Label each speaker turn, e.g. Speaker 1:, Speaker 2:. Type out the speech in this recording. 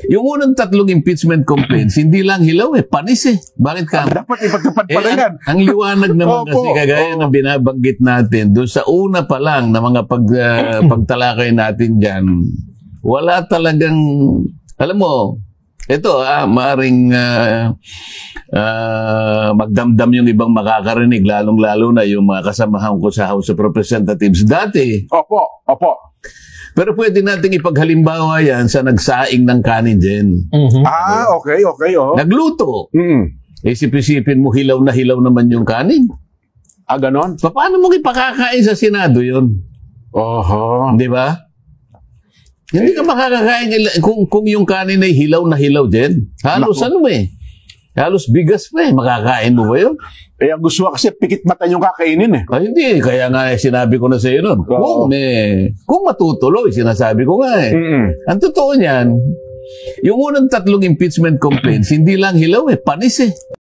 Speaker 1: Yung unang tatlong impeachment complaints, hindi lang hilaw panis Bakit ka?
Speaker 2: Dapat ipagtapat pala yan.
Speaker 1: Ang liwanag naman kasi kagaya ng binabanggit natin, doon sa una pa lang na mga pagtalakay natin dyan, wala talagang, alam mo, ito maaring magdamdam yung ibang makakarinig, lalong-lalo na yung mga kasamahan ko sa House of Representatives dati.
Speaker 2: Opo.
Speaker 1: Pero pwede nating ipaghalimbawa yan sa nagsaing ng kanin din.
Speaker 2: Okay.
Speaker 1: Nagluto. Isip-isipin mo, hilaw naman yung kanin.
Speaker 2: Ganon?
Speaker 1: Paano mo ipakakain sa Senado yun? Di ba? Hindi ka makakakain kung yung kanin ay hilaw din. Halos halos bigas pa makakain mo ba yun?
Speaker 2: Ang gusto kasi pikit mata yung kakainin
Speaker 1: Hindi, kaya nga sinabi ko na sa iyo nun. Kung matutuloy, sinasabi ko nga Ang totoo niyan, yung unang tatlong impeachment complaints, hindi lang hilaw panis